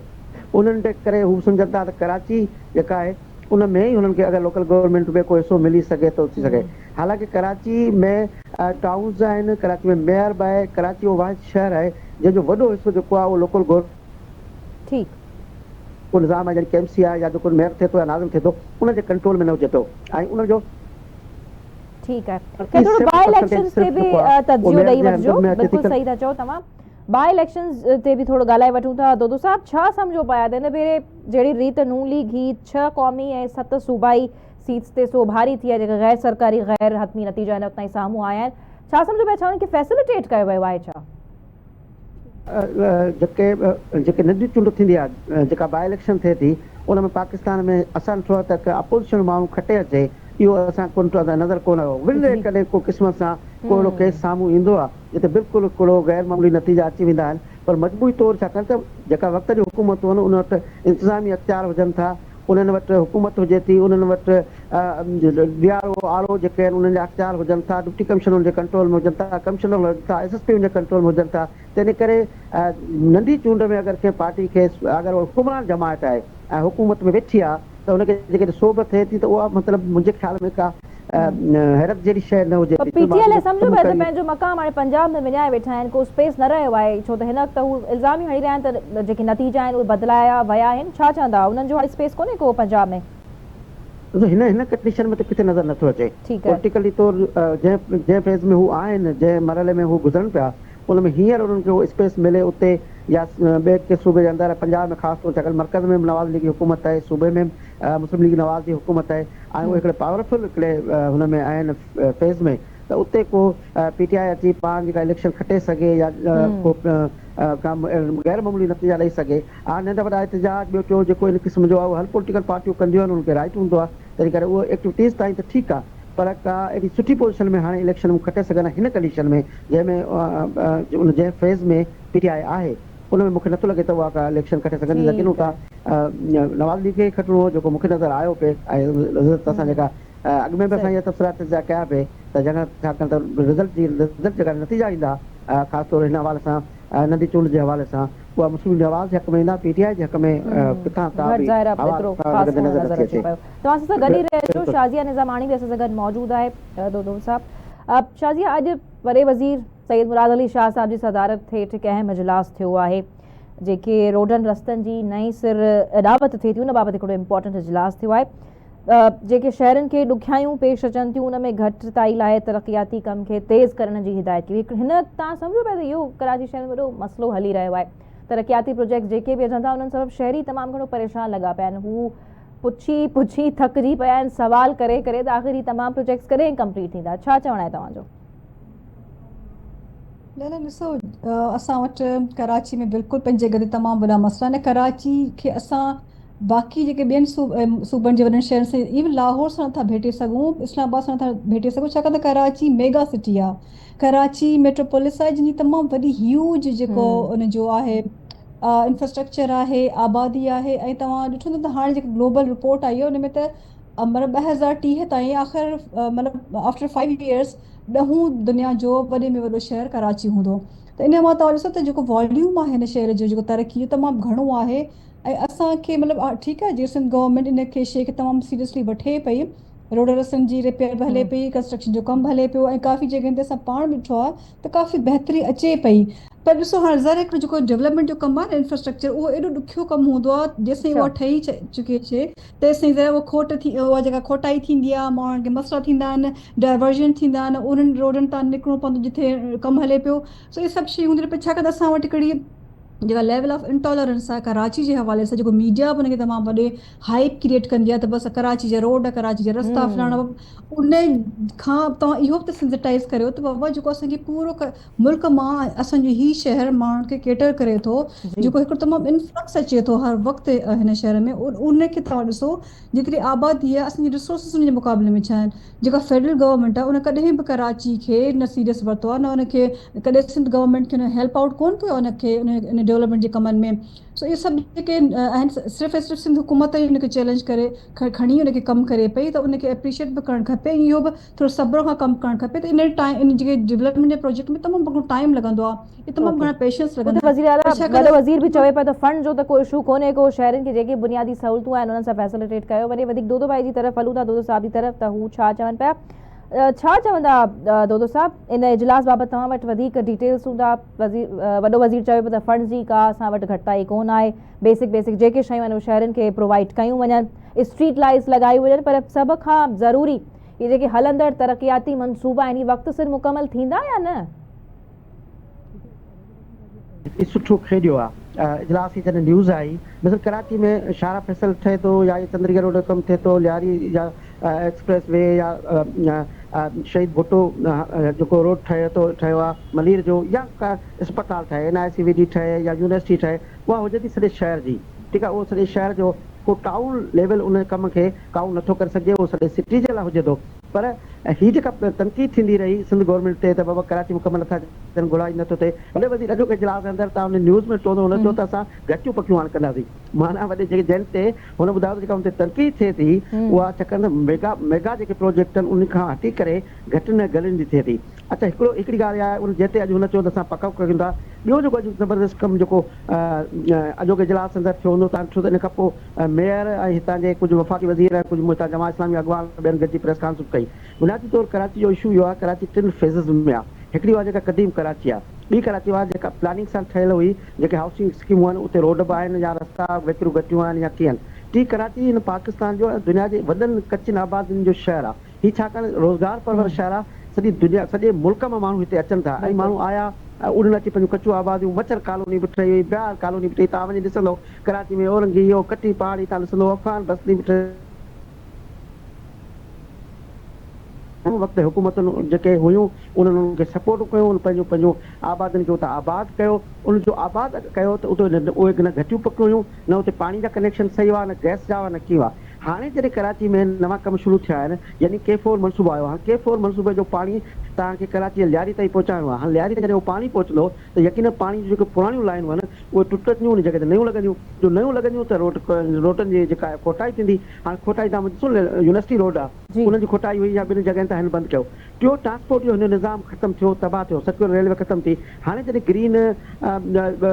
उन्हनि जे करे हू सम्झनि था त कराची जेका आहे उन में ई हुननि खे अगरि लोकल गवर्नमेंट में कोई हिसो मिली सघे थो थी सघे। हालांकि कराची में टाउन्स आहिनि, कराची में मेयर बि आहे, कराची उहो वाहिद शहर आहे जंहिंजो वॾो हिसो जेको आहे उहो लोकल ठीकु को निज़ाम आहे, जॾहिं KMC आहे या जेको मेयर थिए थो या नाज़िम थिए थो उनजे कंट्रोल में न हुजे थो ऐं उनजो ठीकु आहे। थोरो बाय इलेक्शंस ते बि तवजो ॾेई वठिजो, बिल्कुलु सही था चओ तव्हां। बाय इलेक्शंस ते बि थोरो ॻाल्हाए वठूं था। दोदो साहब, छा सम्झो पिया त हिन भेरे जहिड़ी रीति नून लीग ही 6 क़ौमी ऐं 7 सूबाई सीट्स ते सोभारी थी आहे, जेका गैर सरकारी गैर हतमी नतीजा हिन वक़्त ताईं साम्हूं आया आहिनि, छा सम्झो पिया, छा उन्हनि खे फैसिलिटेट कयो वियो आहे छा? जेके नंढी चूंड थींदी आहे, जेका बाय इलेक्शन थिए थी, उन में पाकिस्तान में असां ॾिठो आहे त अपोज़िशन माण्हू खटे अचे, इहो असां कोन नज़र कोन आयो। विन कॾहिं को क़िस्मत सां को अहिड़ो केस साम्हूं ईंदो आहे जिते बिल्कुलु हिकिड़ो गैर मामूली नतीजा अची वेंदा आहिनि, पर मजबूरी तौरु छाकाणि त जेका वक़्त जी हुकूमतूं आहिनि उन वटि इंतिज़ामी अख़्तियार हुजनि था, उन्हनि वटि हुकूमत हुजे थी, उन्हनि वटि DRO RO जेके आहिनि उन्हनि जा अख़्तियार हुजनि था, डिप्टी कमिश्नर उनजे कंट्रोल में हुजनि था, कमिश्नर हुजनि था, SSP उनजे कंट्रोल में हुजनि था। तंहिं करे नंढी चूंड में अगरि कंहिं पार्टी खे अगरि हुकुमरान जमायत आहे ऐं हुकूमत में वेठी आहे त उनखे जेकॾहिं सोबत थिए थी त उहा मतिलबु मुंहिंजे ख़्याल में का हैरत जहिड़ी शइ न हुजे। PTL सम्झो पिया त पंहिंजो मक़ाम हाणे पंजाब में विञाए वेठा आहिनि, को स्पेस न रहियो आहे, छो त हिन वक़्तु हू इल्ज़ाम ई हणी रहिया आहिनि त जेके नतीजा आहिनि उहे बदिलाया विया आहिनि। छा चवंदा उन्हनि जो हाणे स्पेस कोन्हे को पंजाब में? हिन कंडीशन में त किथे नज़र नथो अचे। पॉलिटिकली तौरु जंहिं फेज़ में हू आहिनि, जंहिं मरहले में हू गुज़रनि पिया, उन में हींअर उन्हनि खे उहो स्पेस मिले उते या ॿिए के सूबे जे अंदरि, पंजाब में ख़ासि तौरु छाकाणि मर्कज़ में नवाज़ लीग जी हुकूमत आहे, सूबे में मुस्लिम लीग नवाज़ जी हुकूमत आहे ऐं उहे हिकिड़े पावरफुल हिकिड़े हुन में आहिनि फेज़ में, त उते को PTI अची पाण जेका इलेक्शन खटे सघे या को गैर मामूली नतीजा ॾेई सघे। नंढा वॾा एहतजाज ॿियो टियों जेको इन क़िस्म जो आहे उहो हर पॉलिटिकल पार्टियूं कंदियूं आहिनि, उनखे राइट हूंदो आहे, तंहिं करे उहो एक्टिविटीज़ ताईं त ठीकु आहे, पर का एॾी सुठी पोज़ीशन में हाणे इलेक्शन खटे सघनि हिन कंडीशन में जंहिंमें जंहिं फेज़ में PTI आहे उन में मूंखे नथो लॻे त उहा का इलेक्शन खटे सघनि। लेकिन उतां नवाज़ लीग खे खटिणो हो जेको मूंखे नज़र आयो पिए ऐं असां जेका अॻु में बि असां इहा तफ़सीलात कया पिए त छाकाणि त रिज़ल्ट जेका नतीजा ईंदा ख़ासि तौरु हिन हवाले सां नंढी चूंड जे हवाले सां उहा मुस्लिम नवाज़ जे हक़ में ईंदा, PTI जे हक़ में किथां तव्हां सां गॾु ई रहिजो। शाज़िया निज़ामाणी बि असां सां गॾु मौजूदु आहे। दोदो साहब, शाज़िया, अॼु वॾे वज़ीर सैयद मुराद अली शाह साहब जी सदारत हेठि हिकु अहम इजलास थियो आहे, जेके रोडनि रस्तनि जी नई सिर अॾावत थिए थी उन बाबति हिकिड़ो इम्पोर्टेंट इजलास थियो आहे। जेके शहरनि खे ॾुखियायूं पेश अचनि थियूं उन में घटिताई लाइ तरक़ियाती कम खे तेज़ करण जी हिदायत कई। हिन तव्हां सम्झो पिया त इहो कराची शहर में वॾो मसइलो हली रहियो आहे, तरक़ियाती प्रोजेक्ट जेके बि अचनि था उन्हनि सबबु शहरी तमामु घणो परेशान लॻा पिया आहिनि, हू पुछी थकिजी पिया आहिनि, सवाल करे त आख़िर ही तमामु प्रोजेक्ट्स कॾहिं कंप्लीट थींदा? छा चवणु आहे तव्हांजो? न ॾिसो असां वटि कराची में बिल्कुलु पंहिंजे गॾु तमामु वॾा मसइला आहिनि। कराची खे असां बाक़ी जेके ॿियनि सूबनि जे वॾनि शहरनि सां इवन लाहौर सां नथा भेटे सघूं, इस्लामाबाद सां नथा भेटे सघूं, छाकाणि त कराची मेगा सिटी आहे। कराची मेट्रोपोलिस आहे जंहिंजी तमामु वॾी ह्यूज जेको उनजो आहे इंफ्रास्ट्रक्चर आहे, आबादी आहे। ऐं तव्हां ॾिठो त हाणे जेकी ग्लोबल रिपोर्ट आई आहे उन में त मतिलबु 2030 ताईं आख़िर मतिलबु आफ्टर 5 years ॾहों दुनिया जो वॾे में वॾो शहर कराची हूंदो। त इन मां तव्हां ॾिसो त जेको वॉल्यूम आहे हिन शहर जो, जेको तरक़ी जो तमामु घणो आहे। ऐं असांखे मतिलबु ठीकु आहे जेसिन गवर्नमेंट इन खे शइ खे तमामु सीरियसली वठे पई, रोड रस्तनि जी रिपेयर बि हले पई, कंस्ट्रक्शन जो कमु हले पियो, ऐं काफ़ी जॻहियुनि ते असां पाण ॾिठो आहे त काफ़ी बहितरी अचे पई। पर ॾिसो हाणे ज़रा हिकिड़ो जेको डेवलपमेंट जो कमु आहे न इंफ्रास्ट्रक्चर, उहो एॾो ॾुखियो कमु हूंदो आहे जेसिताईं उहा ठही चुकी अचे तेसिताईं ज़रा उहा उहा जेका खोटाई थींदी आहे, माण्हुनि खे मसइला थींदा आहिनि, डाइवर्जन थींदा आहिनि, उन्हनि रोडनि तां निकिरणो पवंदो जिथे कमु हले पियो। सो इहे सभु शयूं हूंदियूं आहिनि। छाकाणि त असां वटि हिकिड़ी जेका लेवल ऑफ इंटॉलरेंस आहे कराची जे हवाले सां, जेको मीडिया बि हुनखे तमामु वॾे हाइप क्रिएट कंदी आहे त बसि कराची जा रोड, कराची जा रस्ता फलाणा, उन खां तव्हां इहो बि त सेंसिटाइज़ करियो त बाबा जेको असांखे पूरो मुल्क मां असांजो ही शहर माण्हुनि खे केटर करे थो, जेको हिकिड़ो तमामु इन्फ्लक्स अचे थो हर वक़्तु हिन शहर में, उनखे तव्हां ॾिसो जेतिरी आबादी आहे असांजी रिसोर्सिस जे मुक़ाबले में छा आहिनि। जेका फेडरल गवर्नमेंट आहे उन कॾहिं बि कराची खे न सीरियस वरितो आहे, न उनखे कॾहिं सिंध गवर्नमेंट खे उन हेल्प आउट कोन कयो आहे उनखे इन डेवलपमेंट जे कमनि में। सो इहे सभु जेके आहिनि सिर्फ़ु ऐं सिर्फ़ु सिंध हुकूमत ई उनखे चैलेंज करे खणी उनखे कमु करे पई, त उनखे एप्रिशिएट बि करणु खपे। इहो बि थोरो सब्र खां कमु करणु खपे। त इन जेके डेवलपमेंट जे प्रोजेक्ट में तमामु घणो टाइम लॻंदो आहे, ये तमामु घणा पेशेंस लॻंदा आहिनि। वॾो वज़ीर बि चवे पियो त फंड जो त कोई इशू कोन्हे को, शहरनि खे जेके बुनियादी सहूलियतूं आहिनि उन्हनि सां फैसिलिटेट कयो वञे। वधीक दोदो भाई जी तरफ़ हलूं था, दोदो साहब जी तरफ़, त हू छा चवनि पिया, छा चवंदा दोदो साहब इन इजलास बाबति? तव्हां वटि वधीक डिटेल्स हूंदा। वॾो वज़ीर चयो पियो त फंड जी का असां वटि घटिताई कोन आहे, बेसिक जेके शयूं आहिनि उहे शहरनि खे प्रोवाइड कयूं वञनि, स्ट्रीट लाइट्स लॻायूं वञनि, पर सभ खां ज़रूरी इहे जेके हलंदड़ तरक़ियाती मनसूबा आहिनि वक़्त सिर मुकमल थींदा या न? सुठो खेॾियो आहे इजलास जी जॾहिं न्यूज़ आई, मिसल कराची में शारा फैसल ठहे थो या चंद्रीगढ़ रोड कमु थिए थो, लियारी या एक्सप्रेस वे या शहीद भुट्टो जेको रोड ठहियो आहे मलीर जो, या का अस्पताल ठहे, NICVD ठहे या यूनिवर्सिटी ठहे, उहा हुजे थी सॼे शहर जी। ठीकु आहे, उहो सॼे शहर जो को टाउन लेवल उन कम खे काउंट नथो करे सघे, उहो सॼे सिटी जे लाइ हुजे थो। पर हीअ जेका तनक़ीद थींदी रही सिंध गवर्नमेंट ते त बाबा कराची में कमु नथा थियनि, घुराई नथो थिए, भले वधीक अॼोके इजलास जे अंदरि तव्हां हुन न्यूज़ में चवंदो, हुन चयो त असां घटियूं पकियूं हाणे कंदासीं। माना वॾे जेके जन ते हुन ॿुधायो त जेका हुन ते तनक़ीद थिए थी उहा छाकाणि त मेगा जेके प्रोजेक्ट आहिनि उन खां हटी करे घटि न गलनि जी थिए थी। अच्छा, हिकिड़ी ॻाल्हि आहे उन जिते अॼु हुन चयो त असां पका कयूं था। ॿियो जेको अॼु ज़बरदस्त कमु जेको अॼोके इजलास जे अंदरि थियो हूंदो, तव्हां ॾिठो त इन खां पोइ मेयर ऐं हितां जे कुझु वफ़ाक़ी वज़ीर ऐं कुझु हितां जमात इस्लामी अॻवान ॿियनि गॾिजी प्रेस कॉन्फ्रेंस कई। बुनियादी तौरु कराची जो इशू इहो आहे, कराची 3 फेज़िस में आहे। हिकिड़ी उहा जेका क़दीम कराची आहे, ॿी कराची उहा जेका प्लानिंग सां ठहियल हुई, जेके हाउसिंग स्कीमूं आहिनि उते रोड बि आहिनि या रस्ता वेतिरियूं घटियूं आहिनि या कीअं आहिनि। टी कराची हिन पाकिस्तान जो दुनिया जे वॾनि कचिन आबादियुनि जो शहर आहे। हीअ छाकाणि रोज़गार परवर शहर आहे, सॼी दुनिया सॼे मुल्क मां माण्हू हिते अचनि था, ऐं माण्हू आया उन्हनि अची पंहिंजूं कचूं आबादियूं, मचर कॉलोनी बि ठही हुई, बिहार कॉलोनी बि ठही, तव्हां वञी ॾिसंदो कराची में औरंगी इहो कटी पहाड़ी, तव्हां ॾिसंदो अफ़गान बस्ती बि ठही। वक़्तु हुकूमतुनि जेके हुयूं उन्हनि उन्हनि खे सपोर्ट कयो, पंहिंजो आबादियुनि खे उतां आबाद कयो। उनजो आबाद कयो त उते उहे न घटियूं पकियूं हुयूं, न उते पाणी जा कनेक्शन सही हुआ, न गैस जा हुआ, न कीअं हुआ। हाणे जॾहिं कराची में नवां कम शुरू थिया आहिनि, यानी K4 मनसूबो आयो आहे, K4 मनसूबे जो पाणी तव्हांखे कराची लियारी ताईं पहुचाइणो आहे। हाणे लियारी ते जॾहिं उहो पाणी पहुचंदो त यकीन पाणी जूं जेके पुराणियूं लाइनूं आहिनि उहे टुटंदियूं, उन जॻह ते नयूं लॻंदियूं, जो नयूं लॻंदियूं त रोडनि जी जेका खोटाई थींदी। हाणे खोटाई तव्हां ॾिसो यूनिवर्सिटी रोड आहे, उनजी खोटाई हुई या ॿिनि जॻहनि ते हिन बंदि कयो। टियों ट्रांसपोर्ट जो हिन निज़ाम ख़तमु थियो, तबाह थियो, सर्कुलर रेलवे ख़तमु थी। हाणे जॾहिं ग्रीन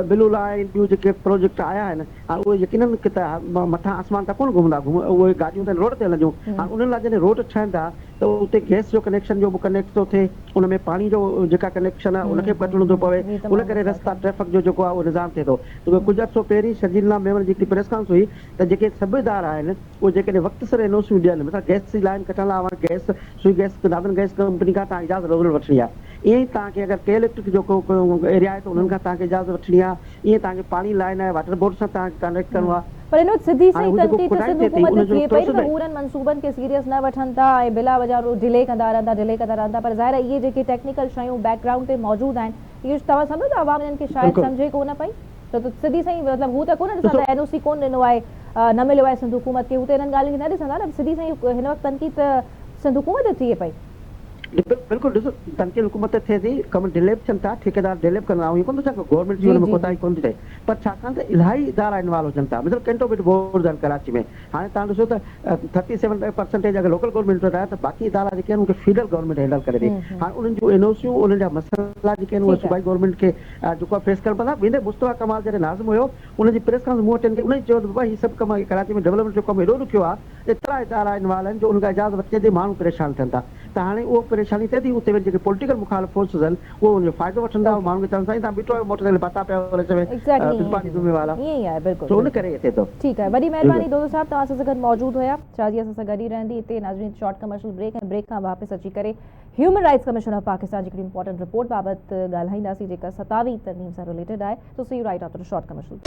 ब्लू लाइन ॿियूं जेके प्रोजेक्ट आया आहिनि, हाणे उहे यकीननि की त मथां आसमान तां कोन घुमंदा, उहे गाॾियूं त रोड ते हलंदियूं। हाणे उन्हनि लाइ जॾहिं रोड ठहनि था त उते गैस जो कनेक्शन जो बि कनेक्ट थो थिए, उन में पाणी जो जेका कनेक्शन आहे उनखे बि कटणो थो पवे, उन करे रस्ता ट्रैफिक जो जेको आहे उहो निज़ाम थिए थो। कुझु अर्सो पहिरीं शर्जीला मेमन जी हिकिड़ी प्रेस कॉन्फ्रेंस हुई त जेके सभेदार आहिनि उहे जेकॾहिं वक़्तु सिर एनओसियूं ॾियनि, मतिलबु गैस जी लाइन कटण लाइ गैस सुई गैस दादन गैस कंपनी खां तव्हां इजाज़त ज़रूरु वठणी आहे। ईअं ई तव्हांखे अगरि के इलेक्ट्रिक जेको एरिया आहे त उन्हनि खां तव्हांखे इजाज़त वठणी आहे। ईअं तव्हांखे पाणी लाइन आहे, वाटर बोर्ड सां तव्हांखे कनेक्ट करिणो आहे। पर इन सिधी सही तनक़ीद सिंध हुकूमत थिए पई त उन्हनि मनसूबनि खे सीरियस न वठनि था ऐं बिला वजह डिले कंदा रहंदा। पर ज़ाहिर आहे इहे जेके टेक्निकल शयूं बैकग्राउंड ते मौजूदु आहिनि इहो तव्हां सम्झो था आवाम इन्हनि खे शायदि बिल्कुलु। सम्झे कोन पई छो त सिधी सही मतिलबु हू त कोन ॾिसंदा NOC कोन ॾिनो आहे न मिलियो आहे सिंध हुकूमत खे हू त इन्हनि ॻाल्हियुनि खे न ॾिसंदा न सिधी सही हिन वक़्तु तनक़ीद त सिंध हुकूमत थिए पई बिल्कुलु ॾिसो तनक़ीद हुकूमत थिए थी कम डिलेप थियनि था ठेकेदार डिलेप कंदा इहो कोन थो चए गवर्नमेंट जी हुन में कोताही कोन थी थिए पर छाकाणि त इलाही इदारा इन्वॉल्व हुजनि था मतिलबु कैंटोनमेंट बोर्ड आहिनि कराची में हाणे तव्हां ॾिसो त 37% अगरि लोकल गवर्नमेंट वटि आहे त बाक़ी इदारा जेके आहिनि उनखे फेडरल गवर्नमेंट हैंडल करे थी हाणे उन्हनि जूं NOCयूं उन्हनि जा मसइला जेके आहिनि उहे सूबाई गवर्नमेंट खे जेको फेस करणु पवंदा वेंदे मुस्तफ़ा कमाल जॾहिं नाज़िम हुयो उनजी प्रेस कॉन्फ्रेंस मूं वटि उन चयो त बाबा हीउ सभु कम कराची में डेवलपमेंट जो कमु एॾो ॾुखियो आहे एतिरा इदारा इन्वॉल्व आहिनि जो उनखां इजाज़त अचे थी माण्हू परेशान थियनि था त हाणे उहो परेशानी थिए थी उते वरी जेके पॉलिटिकल मुखालिफ़ फोर्सिस आहिनि उहो उनजो फ़ाइदो वठंदा माण्हुनि खे चवनि साईं तव्हां बीठो आहियो मोटरसाइकिल पता पिया वरी चवे पार्टी ज़िम्मेवार आहे ईअं ई आहे बिल्कुलु तो उन करे थिए थो ठीकु आहे वॾी महिरबानी दोस्त साहब तव्हां सां गॾु मौजूदु हुया शाज़ी असां सां गॾु ई रहंदी हिते नाज़रीन शॉर्ट कमर्शियल ब्रेक ऐं ब्रेक खां वापसि अची करे human rights commission of Pakistan जी हिकिड़ी इंपॉर्टेंट रिपोर्ट बाबति ॻाल्हाईंदासीं जेका 27वीं तरमीम सां रिलेटेड आहे so see you right after short commercial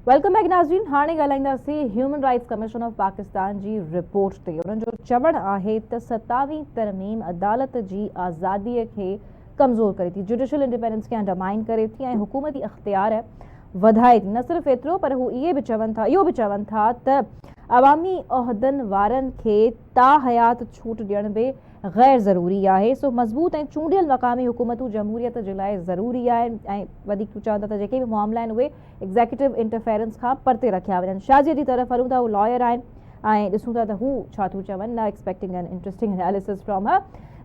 welcome back नाज़रीन हाणे ॻाल्हाईंदासीं human rights commission of Pakistan जी रिपोर्ट ते उन्हनि जो चवणु आहे त 27वीं तरमीम अदालत जी आज़ादीअ खे कमज़ोर करे थी जुडिशल इंडिपेंडेंस खे अंडरमाइन करे थी ऐं हुकूमती इख्तियार वधाए थी न सिर्फ़ु एतिरो पर हू इहो बि चवनि था त अवामी उहिदनि वारनि खे ताहयात छूट ॾियण बि गैर ज़रूरी आहे सो मज़बूत ऐं चूंडियल मक़ामी हुकूमतूं जमहूरियत जे लाइ ज़रूरी आहिनि ऐं वधीक चवंदा त जेके बि मामला आहिनि उहे एग्ज़ेक्यूटिव इंटरफेरेंस खां परते रखिया वञनि शाज़ीअ जी तरफ़ हलूं था हू लॉयर आहिनि ऐं ॾिसूं था त हू छा थो चवनि न expecting an interesting analysis from her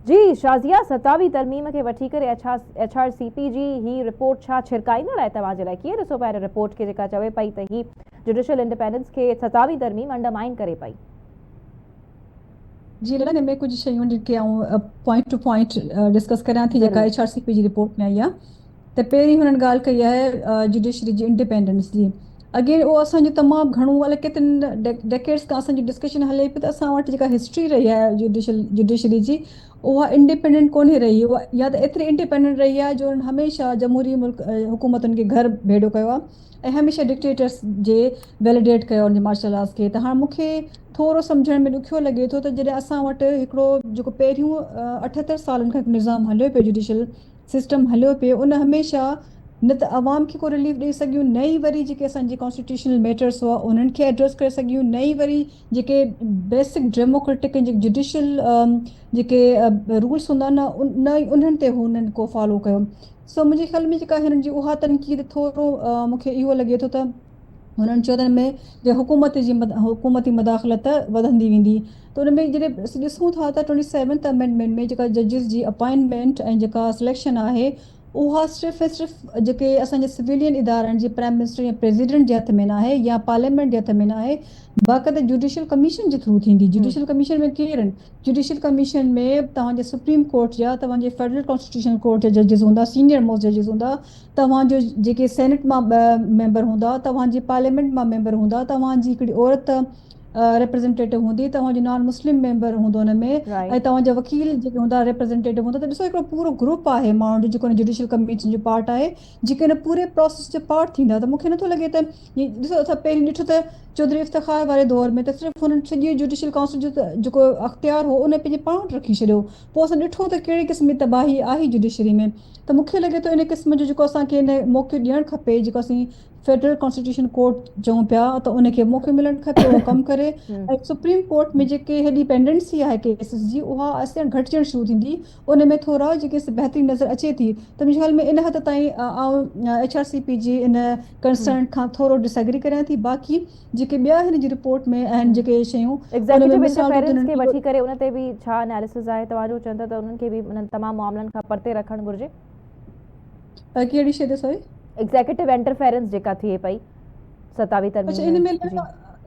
जी शाज़िया 27वीं तरमीम खे वठी करे HRCP जी ही रिपोर्ट छा छिरकाईंदड़ आहे तव्हांजे लाइ कीअं ॾिसो पिया रिपोर्ट खे जेका चवे पई त ही जुडिशल इंडिपेंडेंस खे 27वीं तरमीम अंडरमाइन करे पई जी लॻा में कुझु शयूं जेके आऊं पॉइंट टू पॉइंट डिस्कस करियां थी जेका HRCP जी रिपोर्ट में आई आहे त पहिरीं हुननि ॻाल्हि कई आहे जुडिशरी जी इंडिपेंडेंस जी अॻे उहो असांजो तमामु घणो अलाए केतिरनि डेकेड्स खां असांजी डिस्कशन हले पई त असां वटि जेका हिस्ट्री रही आहे जुडिशरी जी उहा इंडिपेंडेंट कोन्हे रही उहा या त एतिरी इंडिपेंडेंट रही आहे जो हमेशह जमहूरी मुल्क हुकूमतुनि खे घर भेड़ो कयो आहे ऐं हमेशह डिक्टेटर्स जे वैलिडेट कयो उन मार्शल लॉस खे त हाणे मूंखे थोरो सम्झण में ॾुखियो लॻे थो त जॾहिं असां वटि हिकिड़ो जेको पहिरियों 78 सालनि खां हिकु निज़ाम हलियो पियो जुडिशल सिस्टम हलियो पियो उन हमेशह न त अवाम खे को रिलीफ ॾेई सघियूं न ई वरी जेके असांजी कॉन्स्टिट्यूशनल मैटर्स हुआ उन्हनि खे एड्रेस करे सघियूं न ई वरी जेके बेसिक डेमोक्रेटिक जेके जुडिशल जेके रूल्स हूंदा न उन्हनि ते हुननि को फॉलो कयो सो मुंहिंजे ख़्याल में जेका हिननि जी उहा तनक़ीद थोरो मूंखे इहो लॻे थो त हुननि चौधनि में जे हुकूमती मदाख़लत वधंदी वेंदी त उन में जॾहिं ॾिसूं था त 27th अमेंडमेंट में जेका जजिस जी अपॉइंटमेंट ऐं जेका सिलेक्शन आहे उहा सिर्फ़ु ऐं सिर्फ़ु जेके असांजे सिविलियन इदारनि जे प्राइम मिनिस्टर या प्रेसिडेंट जे हथ में न आहे या पार्लियामेंट जे हथ में न आहे बाक़ाइदा जुडिशल कमीशन जे थ्रू थींदी जुडिशल कमीशन में केरु आहिनि जुडिशल कमीशन में तव्हांजे सुप्रीम कोर्ट जा तव्हांजे फेडरल कॉन्स्टिट्यूशनल कोर्ट जा जजिस हूंदा सीनियर मोस्ट जजिस हूंदा तव्हांजो जेके सेनेट मां मेंबर हूंदा तव्हांजे पार्लियामेंट मां मेंबर हूंदा तव्हांजी हिकिड़ी औरत रिप्रेज़ेंटेटिव हूंदी तव्हांजो नॉन मुस्लिम मेंबर हूंदो हुन में ऐं तव्हांजा वकील जेके हूंदा रिप्रेज़ेंटेटिव हूंदा त ॾिसो हिकिड़ो पूरो ग्रुप आहे माण्हुनि जो जेको जुडिशल कमीशन जो पार्ट आहे जेके हिन पूरे प्रोसेस जो पार्ट थींदा त मूंखे नथो लॻे त ॾिसो असां पहिरीं ॾिठो त चौधरी इफ़्तिख़ार वारे दौर में त सिर्फ़ु हुननि सॼी जुडिशल काउंसिल जो जेको अख़्तियार हो उन पंहिंजे पाण वटि रखी छॾियो पोइ असां ॾिठो त कहिड़े क़िस्म जी तबाही आहे जुडिशरी में त मूंखे लॻे थो इन क़िस्म जो जेको असांखे इन मौक़ो ॾियणु खपे जेको असीं फेडरल कॉन्स्टिट्यूशन कोर्ट चऊं पिया त उनखे मौक़ो मिलणु खपे उहो कमु करे ऐं सुप्रीम कोर्ट में जेके हेॾी पेंडेंसी आहे केसिस जी उहा असां घटिजणु शुरू थींदी उन में थोरा जेके बहितरी नज़र अचे थी त मुंहिंजे ख़्याल में इन हद ताईं HRCP जी इन कंसर्न खां थोरो डिसएग्री करियां थी बाक़ी जेके ॿिया हिन जी रिपोर्ट में आहिनि जेके शयूं एग्ज़ेक्यूटिव इंटरफेरेंस खे वठी करे उन ते बि छा एनालिसिस आहे तव्हांजो चवंदा त उन्हनि खे बि उन्हनि तमामु मामलनि खां परते रखणु घुरिजे कहिड़ी शइ ते सॉरी एग्ज़ेक्यूटिव इंटरफेरेंस जेका थिए पई 27वीं तरमीम में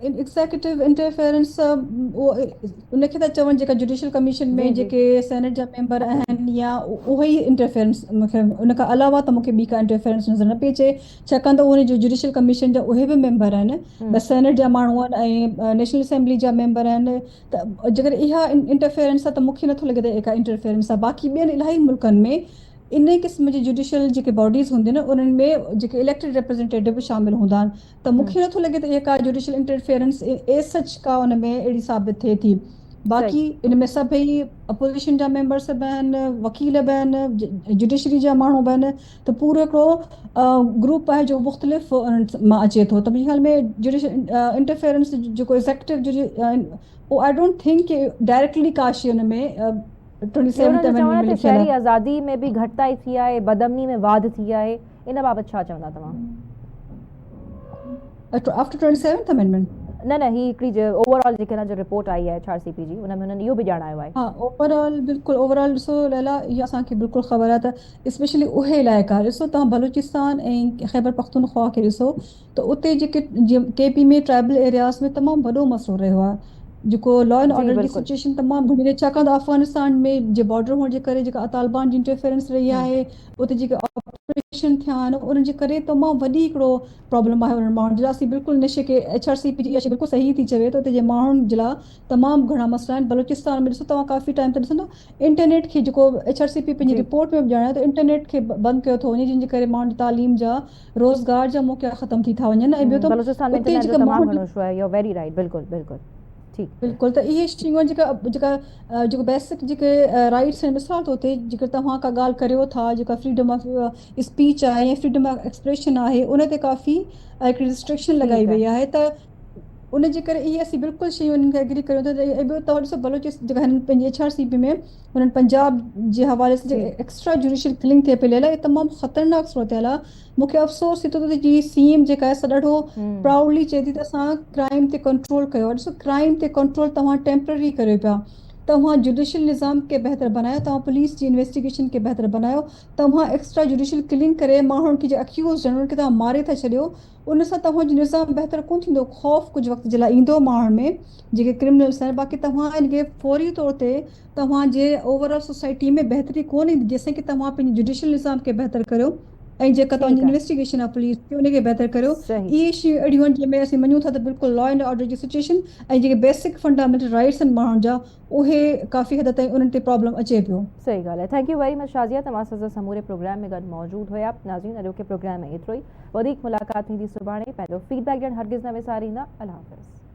एग्ज़ेक्यूटिव इंटरफेरेंस उनखे था चवनि जेका जुडिशल कमीशन में जेके सेनेट जा मेंबर आहिनि या उहो ई इंटरफेरेंस मूंखे उनखां अलावा त मूंखे ॿी का इंटरफेरेंस नज़र न पई अचे छाकाणि त उन जो जुडिशल कमीशन जा उहे बि मेंबर आहिनि ॿ सेनेट जा माण्हू आहिनि ऐं नेशनल असेंबली जा मेंबर आहिनि त जेकर इहा इंटरफेरेंस आहे त मूंखे नथो लॻे त का इंटरफेरेंस आहे बाक़ी ॿियनि इलाही मुल्कनि में इन क़िस्म जी जुडिशियल जेके बॉडीज़ हूंदियूं आहिनि उन्हनि में जेके इलेक्टेड रिप्रेज़ेंटेटिव बि शामिल हूंदा आहिनि त मूंखे नथो लॻे त इहा का जुडिशियल इंटरफेरेंस ए सच का उन में अहिड़ी साबित थिए थी। बाक़ी इन में सभई अपोजिशन जा मेंबर्स बि आहिनि, वकील बि आहिनि, जुडिशरी जा माण्हू बि आहिनि, त पूरो हिकिड़ो ग्रुप आहे जो मुख़्तलिफ़ मां अचे थो। त मुंहिंजे ख़्याल में जुडिशियल इंटरफेरेंस जेको एग्ज़ेक्टिव उहो आई डोंट थिंक कि डायरेक्टली का शइ हुन में 27th अमेंडमेंट में लिखियल शहरी आहे। आज़ादी में भी घटिताई थी आहे, बदअमनी में वाध थी आहे, इन बाबति छा चवंदा तव्हां? आफ्टर 27th अमेंडमेंट न ही हिकिड़ी ओवरऑल जेके जो रिपोर्ट आई आहे HRCP जी उन में हुननि इहो बि ॼाणायो आहे। हाँ ओवरऑल बिल्कुल ओवरऑल ॾिसो लैला इहा असांखे बिल्कुल ख़बर आहे त स्पेशली उहे इलाइक़ा ॾिसो तव्हां बलूचिस्तान ऐं ख़ैबर पख्तूनख्वा खे ॾिसो त उते जेके KP में ट्राइबल एरियाज़ में तमामु वॾो मसइलो रहियो आहे जेको लॉ एंड ऑर्डर जी सिचुएशन तमामु घणी रही, छाकाणि त अफ़गानिस्तान में जे बॉर्डर हुअण जे करे जेका तालिबान जी इंटरफेरेंस रही आहे, उते जेके ऑपरेशन थिया आहिनि उन्हनि जे करे तमामु वॾी हिकिड़ो प्रॉब्लम आहे उन्हनि माण्हुनि जे लाइ। असीं बिल्कुलु इन शइ खे HRCP जी इहा शइ बिल्कुलु सही थी चवे त उते जे माण्हुनि जे लाइ तमामु घणा मसइला आहिनि। बलूचिस्तान में ॾिसो तव्हां काफ़ी टाइम त ॾिसंदो इंटरनेट खे जेको HRCP पंहिंजी रिपोर्ट में बि ॼाणायो त इंटरनेट खे बंदि कयो थो वञे, जंहिंजे करे माण्हुनि जी तालीम जा रोज़गार जा मौक़ा ख़तम थी था वञनि। ऐं ॿियो त बलूचिस्तान में इंटरनेट जो तमामु घणो इशू आहे, यू आर वेरी राइट, बिल्कुलु बिल्कुल ठीक बिल्कुल। त इहे शयूं जेको बेसिक जेके राइट्स आहिनि, मिसाल तौर ते जेकर तव्हां का ॻाल्हि करियो था जेका फ्रीडम ऑफ स्पीच आहे या फ्रीडम ऑफ एक्सप्रेशन आहे उन ते काफ़ी हिकिड़ी रिस्ट्रिक्शन लॻाई वई आहे। त उन जे करे इहे असीं बिल्कुलु शयूं उन्हनि खे एग्री करियूं था। ॿियो तव्हां ॾिसो बलूचिस्तान जेका हिननि पंहिंजी HRCP में हुननि पंजाब जे हवाले सां जेके एक्स्ट्रा जुडिशियल किलिंग थिए पई आहे तमामु ख़तरनाक सूरत हाल आहे। मूंखे अफ़सोस थिए थो त जी CM जेका आहे सा ॾाढो प्राउडली चए थी त असां क्राइम ते कंट्रोल कयो आहे। ॾिसो क्राइम ते कंट्रोल तव्हां टेम्पररी करियो पिया, तव्हां जुडिशियल निज़ाम खे बहितर बनायो, तव्हां पुलिस जी इन्वेस्टिगेशन खे बहितर बनायो, तव्हां एक्स्ट्रा जुडिशियल किलिंग करे माण्हुनि खे जो अक्यूज़ आहिनि उन्हनि खे तव्हां मारे था छॾियो, उन सां तव्हांजो निज़ाम बहितर कोन थींदो। ख़ौफ़ कुझु वक़्त जे लाइ ईंदो माण्हुनि में जेके क्रिमिनल्स आहिनि, बाक़ी तव्हां इनखे फौरी तौर ते तव्हांजे ओवरऑल सोसाइटी में बहितरी कोन ईंदी जेसिताईं कि तव्हां पंहिंजे जुडिशियल निज़ाम खे बहितर करियो ऐं जेका तव्हांजी इन्वेस्टिगेशन आहे पुलिस जी उनखे बहितर करियो। इहे शयूं अहिड़ियूं आहिनि जंहिंमें असीं मञूं था त बिल्कुलु लॉ एंड ऑर्डर जी सिचुएशन ऐं जेके बेसिक फंडामेंटल राइट्स आहिनि माण्हुनि जा उहे काफ़ी हद ताईं उन्हनि ते प्रॉब्लम अचे पियो। सही ॻाल्हि आहे। Thank you very much Shazia, तव्हां सां समूरे प्रोग्राम में गॾु मौजूदु हुया। नाज़रीन अॼोके प्रोग्राम में एतिरो ई, वधीक मुलाक़ात थींदी सुभाणे। पंहिंजो फीडबैक ॾियणु हरगिज़ न विसारींदा। अल्लाह हाफ़िज़।